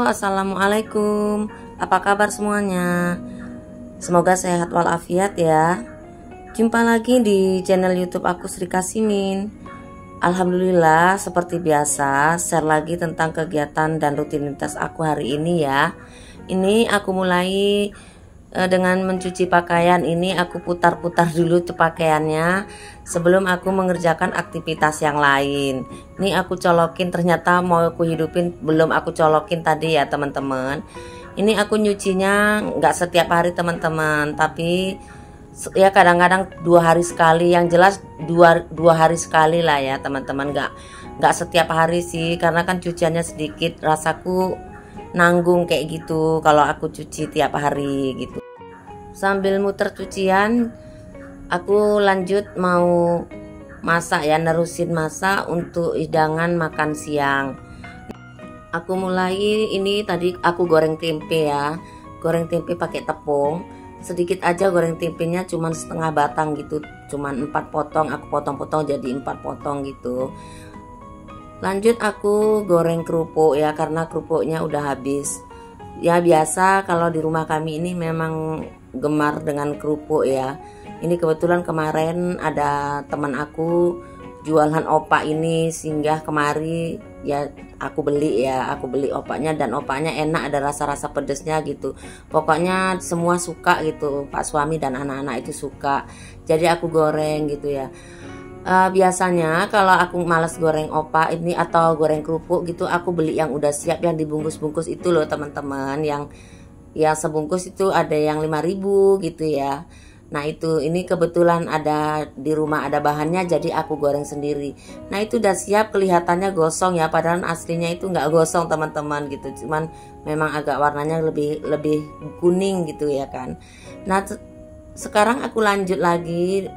assalamualaikum. Apa kabar semuanya? Semoga sehat walafiat ya. Jumpa lagi di channel YouTube aku Sri Kasimin. Alhamdulillah, seperti biasa share lagi tentang kegiatan dan rutinitas aku hari ini ya. Ini aku mulai dengan mencuci pakaian. Ini aku putar-putar dulu pakaiannya sebelum aku mengerjakan aktivitas yang lain. Ini aku colokin, ternyata mau aku hidupin belum aku colokin tadi ya teman-teman. Ini aku nyucinya nggak setiap hari teman-teman, tapi ya kadang-kadang 2 hari sekali. Yang jelas dua hari sekali lah ya teman-teman, nggak setiap hari sih, karena kan cuciannya sedikit, rasaku nanggung kayak gitu kalau aku cuci tiap hari gitu. Sambil muter cucian aku lanjut mau masak ya, nerusin masak untuk hidangan makan siang. Aku mulai ini tadi aku goreng tempe ya, goreng tempe pakai tepung sedikit aja, goreng tempenya cuman setengah batang gitu, cuman 4 potong, aku potong-potong jadi 4 potong gitu. Lanjut aku goreng kerupuk ya, karena kerupuknya udah habis. Ya biasa kalau di rumah kami ini memang gemar dengan kerupuk ya. Ini kebetulan kemarin ada teman aku jualan opak ini singgah kemari ya, aku beli opaknya, dan opaknya enak, ada rasa-rasa pedesnya gitu. Pokoknya semua suka gitu, Pak suami dan anak-anak itu suka. Jadi aku goreng gitu ya. Biasanya kalau aku malas goreng opak ini atau goreng kerupuk gitu, aku beli yang udah siap, yang dibungkus-bungkus itu loh teman-teman, yang sebungkus itu ada yang 5.000 gitu ya. Nah itu, ini kebetulan ada di rumah, ada bahannya, jadi aku goreng sendiri. Nah itu udah siap, kelihatannya gosong ya, padahal aslinya itu nggak gosong teman-teman gitu, cuman memang agak warnanya lebih kuning gitu ya kan. Nah sekarang aku lanjut lagi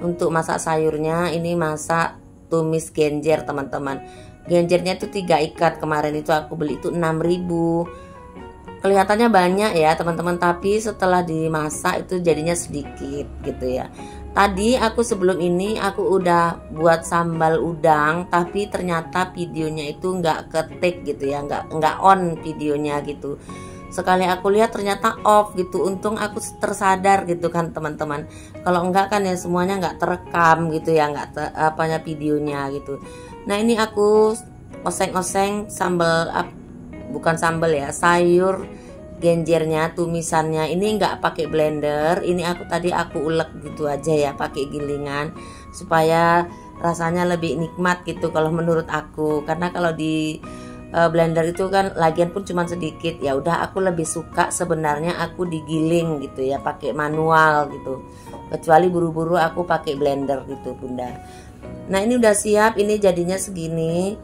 untuk masak sayurnya. Ini masak tumis genjer teman-teman. Genjernya itu 3 ikat, kemarin itu aku beli itu 6.000. Kelihatannya banyak ya teman-teman, tapi setelah dimasak itu jadinya sedikit gitu ya. Tadi aku sebelum ini aku udah buat sambal udang, tapi ternyata videonya itu nggak ketik gitu ya, nggak on videonya gitu. Sekali aku lihat ternyata off gitu. Untung aku tersadar gitu kan teman-teman. Kalau enggak kan ya semuanya nggak terekam gitu ya, nggak apanya videonya gitu. Nah ini aku oseng-oseng sambal, bukan sambal ya, sayur genjernya, tumisannya. Ini nggak pakai blender. Ini aku ulek gitu aja ya, pakai gilingan supaya rasanya lebih nikmat gitu kalau menurut aku. Karena kalau di blender itu kan lagian pun cuma sedikit, ya udah aku lebih suka sebenarnya aku digiling gitu ya, pakai manual gitu, kecuali buru-buru aku pakai blender gitu bunda. Nah ini udah siap, ini jadinya segini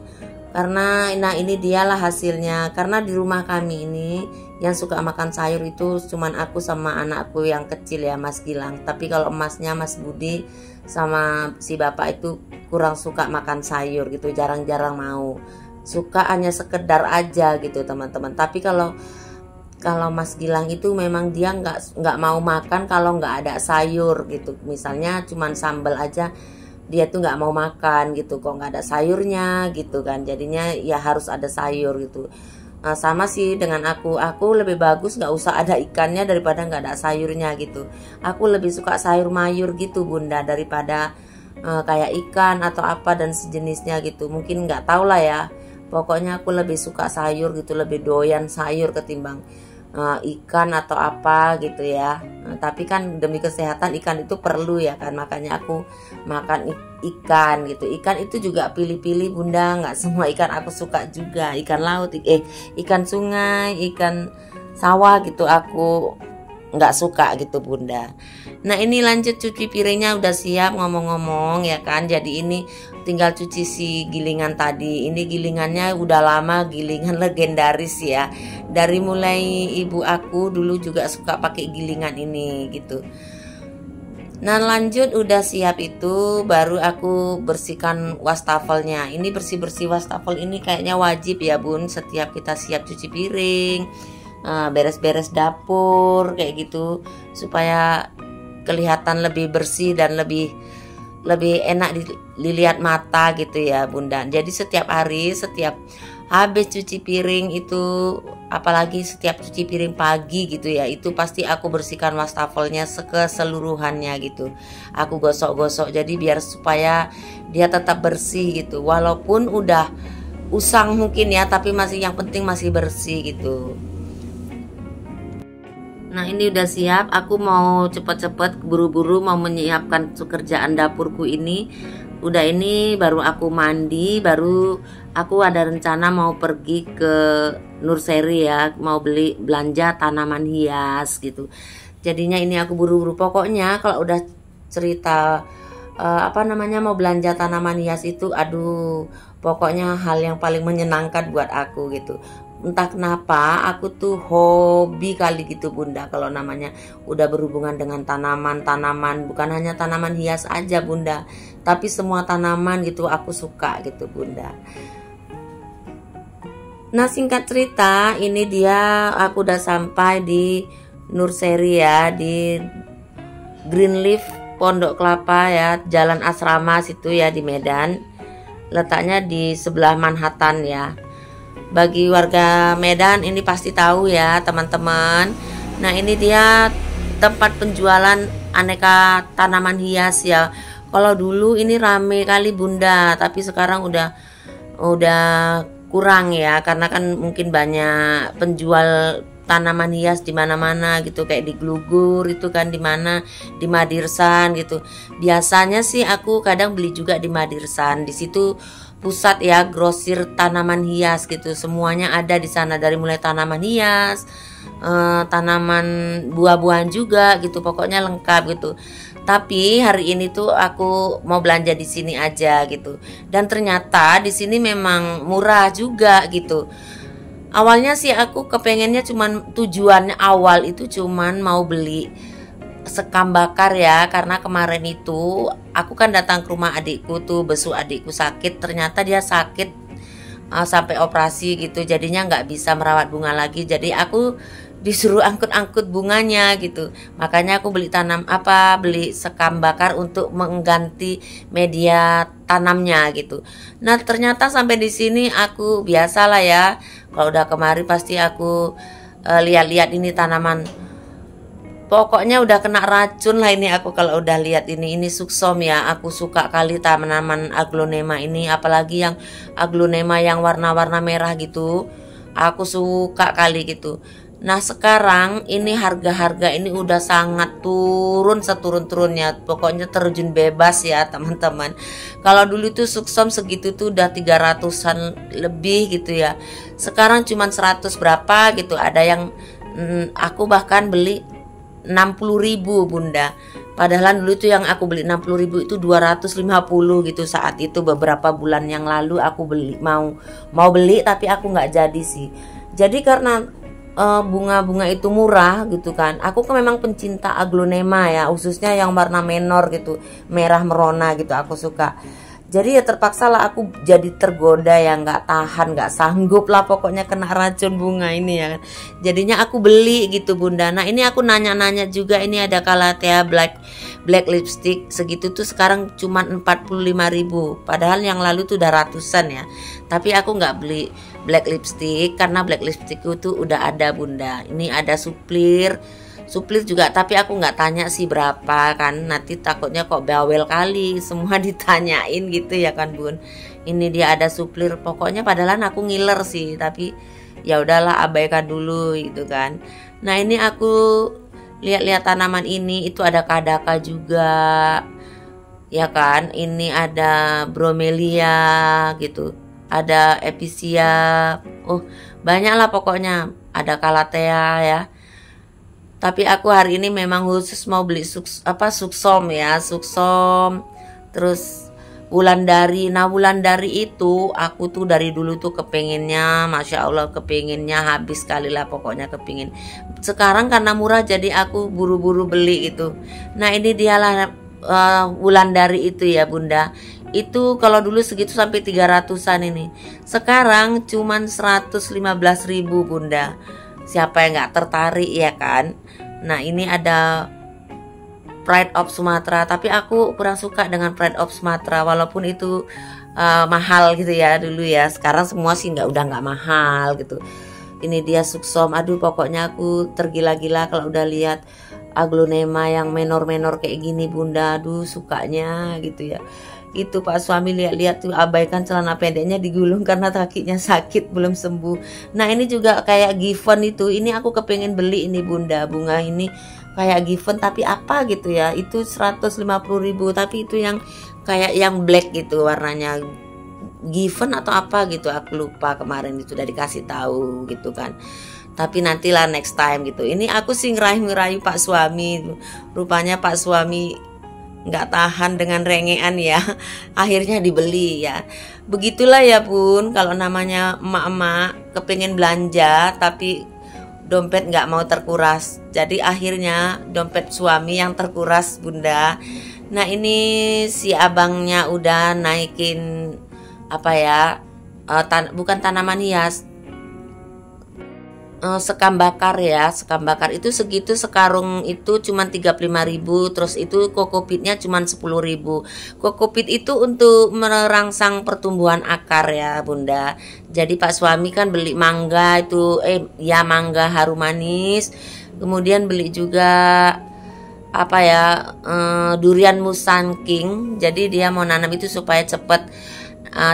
karena nah ini dialah hasilnya. Karena di rumah kami ini yang suka makan sayur itu cuman aku sama anakku yang kecil ya, Mas Gilang. Tapi kalau emasnya Mas Budi sama si bapak itu kurang suka makan sayur gitu, jarang-jarang mau, suka hanya sekedar aja gitu teman-teman. Tapi kalau Mas Gilang itu memang dia nggak mau makan kalau nggak ada sayur gitu. Misalnya cuman sambal aja dia tuh nggak mau makan gitu kok nggak ada sayurnya gitu kan. Jadinya ya harus ada sayur gitu. Nah, sama sih dengan aku lebih bagus nggak usah ada ikannya daripada nggak ada sayurnya gitu. Aku lebih suka sayur mayur gitu bunda, daripada kayak ikan atau apa dan sejenisnya gitu. Mungkin nggak tahu lah ya. Pokoknya aku lebih suka sayur gitu, lebih doyan sayur ketimbang ikan atau apa gitu ya. Tapi kan demi kesehatan ikan itu perlu ya kan, makanya aku makan ikan gitu. Ikan itu juga pilih-pilih bunda, nggak semua ikan aku suka juga. Ikan laut, ikan sungai, ikan sawah gitu aku nggak suka gitu bunda. Nah ini lanjut cuci piringnya, udah siap ngomong-ngomong ya kan. Jadi ini tinggal cuci si gilingan tadi. Ini gilingannya udah lama, gilingan legendaris ya, dari mulai ibu aku dulu juga suka pakai gilingan ini gitu. Nah lanjut udah siap itu baru aku bersihkan wastafelnya. Ini bersih-bersih wastafel ini kayaknya wajib ya bun, setiap kita siap cuci piring, beres-beres dapur kayak gitu, supaya kelihatan lebih bersih dan lebih lebih enak dilihat mata gitu ya Bunda. Jadi setiap hari, setiap habis cuci piring itu, apalagi setiap cuci piring pagi gitu ya, itu pasti aku bersihkan wastafelnya keseluruhannya gitu. Aku gosok-gosok jadi biar supaya dia tetap bersih gitu. Walaupun udah usang mungkin ya, tapi masih yang penting masih bersih gitu. Nah ini udah siap, aku mau cepet-cepet buru-buru mau menyiapkan kerjaan dapurku ini. Udah ini baru aku mandi, baru aku ada rencana mau pergi ke nursery ya, mau belanja tanaman hias gitu. Jadinya ini aku buru-buru, pokoknya kalau udah cerita mau belanja tanaman hias itu, aduh pokoknya hal yang paling menyenangkan buat aku gitu. Entah kenapa aku tuh hobi kali gitu Bunda kalau namanya udah berhubungan dengan tanaman-tanaman, bukan hanya tanaman hias aja Bunda, tapi semua tanaman gitu aku suka gitu Bunda. Nah singkat cerita, ini dia aku udah sampai di nursery ya, di Greenleaf Pondok Kelapa ya, Jalan Asrama situ ya di Medan. Letaknya di sebelah Manhattan ya. Bagi warga Medan ini pasti tahu ya teman-teman. Nah ini dia tempat penjualan aneka tanaman hias ya. Kalau dulu ini rame kali Bunda, tapi sekarang udah kurang ya, karena kan mungkin banyak penjual tanaman hias di mana-mana gitu, kayak di Glugur itu kan, di mana di Madirsan gitu. Biasanya sih aku kadang beli juga di Madirsan. Di situ pusat ya, grosir tanaman hias gitu, semuanya ada di sana, dari mulai tanaman hias, tanaman buah-buahan juga gitu, pokoknya lengkap gitu. Tapi hari ini tuh aku mau belanja di sini aja gitu, dan ternyata di sini memang murah juga gitu. Awalnya sih aku kepengennya tujuannya awal itu cuman mau beli sekam bakar ya, karena kemarin itu aku kan datang ke rumah adikku tuh, besuk adikku sakit, ternyata dia sakit sampai operasi gitu, jadinya nggak bisa merawat bunga lagi, jadi aku disuruh angkut-angkut bunganya gitu. Makanya aku beli beli sekam bakar untuk mengganti media tanamnya gitu. Nah ternyata sampai di sini aku biasalah ya, kalau udah kemari pasti aku lihat-lihat ini tanaman. Pokoknya udah kena racun lah ini aku kalau udah lihat ini suksom ya. Aku suka kali tanaman aglonema ini, apalagi yang aglonema yang warna-warna merah gitu. Aku suka kali gitu. Nah sekarang ini harga-harga ini udah sangat turun seturun-turunnya. Pokoknya terjun bebas ya teman-teman. Kalau dulu tuh suksom segitu tuh udah 300-an lebih gitu ya. Sekarang cuman 100 berapa gitu. Ada yang aku bahkan beli 60.000 Bunda. Padahal dulu itu yang aku beli 60.000 itu 250 gitu saat itu, beberapa bulan yang lalu aku beli, mau beli tapi aku nggak jadi sih. Jadi karena bunga-bunga itu murah gitu kan, aku kan memang pencinta aglonema ya, khususnya yang warna menor gitu, merah merona gitu aku suka. Jadi ya terpaksa lah aku jadi tergoda ya, nggak tahan, nggak sanggup lah pokoknya kena racun bunga ini ya kan. Jadinya aku beli gitu Bunda. Nah ini aku nanya-nanya juga, ini ada Calathea black lipstick segitu tuh sekarang cuma 45.000. Padahal yang lalu tuh udah ratusan ya. Tapi aku nggak beli black lipstick karena black lipstick itu udah ada Bunda. Ini ada suplir juga, tapi aku nggak tanya sih berapa kan, nanti takutnya kok bawel kali semua ditanyain gitu ya kan Bun. Ini dia ada suplir, pokoknya padahal aku ngiler sih, tapi ya udahlah abaikan dulu gitu kan. Nah ini aku lihat-lihat tanaman ini, itu ada kadaka juga ya kan, ini ada bromelia gitu, ada episia, banyak lah pokoknya, ada Calathea ya. Tapi aku hari ini memang khusus mau beli suksom ya, suksom, terus wulandari. Nah wulandari itu aku tuh dari dulu tuh kepengennya, masya Allah kepengennya habis kali lah pokoknya kepingin. Sekarang karena murah jadi aku buru-buru beli gitu. Nah ini dialah wulandari itu ya Bunda. Itu kalau dulu segitu sampai 300-an ini, sekarang cuman 115.000 Bunda. Siapa yang nggak tertarik ya kan. Nah ini ada Pride of Sumatera, tapi aku kurang suka dengan Pride of Sumatera walaupun itu mahal gitu ya dulu ya. Sekarang semua sih udah nggak mahal gitu. Ini dia Suksom, aduh pokoknya aku tergila-gila kalau udah lihat aglonema yang menor-menor kayak gini Bunda. Aduh sukanya gitu ya. Itu Pak suami lihat-lihat tuh, abaikan celana pendeknya digulung karena kakinya sakit belum sembuh. Nah ini juga kayak given itu, ini aku kepengen beli ini Bunda, bunga ini kayak given tapi apa gitu ya, itu 150.000 tapi itu yang kayak yang black gitu warnanya, given atau apa gitu aku lupa, kemarin itu udah dikasih tahu gitu kan. Tapi nantilah next time gitu. Ini aku sih ngerayu-ngerayu Pak suami, rupanya Pak suami nggak tahan dengan rengean ya, akhirnya dibeli ya. Begitulah ya Bun, kalau namanya emak-emak kepengen belanja tapi dompet nggak mau terkuras, jadi akhirnya dompet suami yang terkuras Bunda. Nah ini si abangnya udah naikin apa ya, bukan tanaman hias, sekam bakar ya. Sekam bakar itu segitu, sekarung itu cuma 35.000. Terus itu kokopitnya cuma 10.000. Kokopit itu untuk merangsang pertumbuhan akar ya Bunda. Jadi Pak suami kan beli mangga itu, ya mangga harum manis. Kemudian beli juga apa ya, durian musangking. Jadi dia mau nanam itu supaya cepet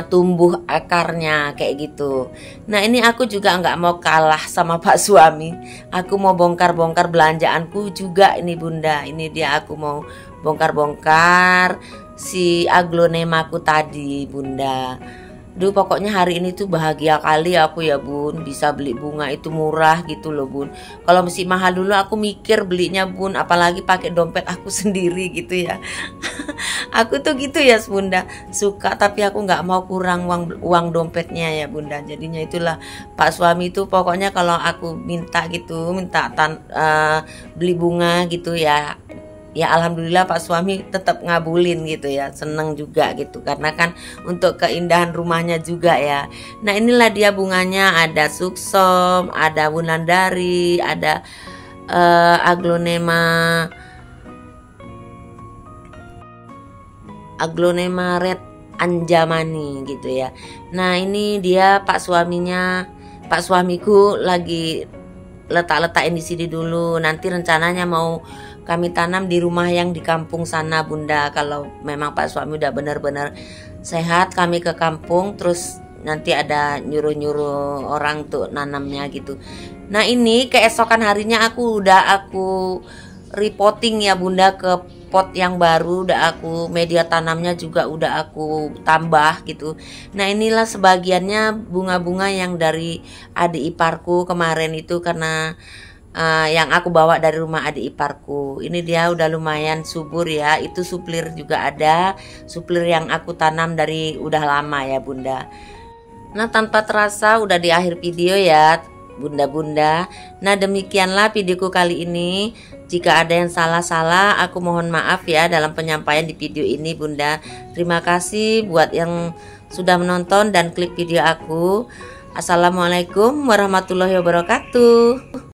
tumbuh akarnya kayak gitu. Nah ini aku juga nggak mau kalah sama Pak suami. Aku mau bongkar-bongkar belanjaanku juga ini Bunda. Ini dia aku mau bongkar-bongkar si aglonemaku tadi Bunda. Duh pokoknya hari ini tuh bahagia kali aku ya Bun, bisa beli bunga itu murah gitu loh Bun. Kalau mesti mahal dulu aku mikir belinya Bun, apalagi pakai dompet aku sendiri gitu ya. Aku tuh gitu ya Bunda, suka tapi aku nggak mau kurang uang dompetnya ya Bunda. Jadinya itulah Pak suami itu pokoknya kalau aku minta gitu, beli bunga gitu ya. Ya alhamdulillah Pak suami tetap ngabulin gitu ya, seneng juga gitu karena kan untuk keindahan rumahnya juga ya. Nah inilah dia bunganya, ada Suksom, ada Wulandari, ada aglonema red anjamani gitu ya. Nah ini dia Pak suaminya, Pak suamiku lagi letak-letakin di sini dulu. Nanti rencananya mau kami tanam di rumah yang di kampung sana Bunda. Kalau memang Pak suami udah benar-benar sehat, kami ke kampung terus nanti ada nyuruh-nyuruh orang tuh nanamnya gitu. Nah ini keesokan harinya aku repotting ya Bunda ke pot yang baru, udah aku media tanamnya juga udah aku tambah gitu. Nah inilah sebagiannya bunga-bunga yang dari adik iparku kemarin itu, karena yang aku bawa dari rumah adik iparku. Ini dia udah lumayan subur ya. Itu suplir juga ada, suplir yang aku tanam dari udah lama ya Bunda. Nah tanpa terasa udah di akhir video ya Bunda-bunda. Nah demikianlah videoku kali ini. Jika ada yang salah-salah aku mohon maaf ya dalam penyampaian di video ini Bunda. Terima kasih buat yang sudah menonton dan klik video aku. Assalamualaikum warahmatullahi wabarakatuh.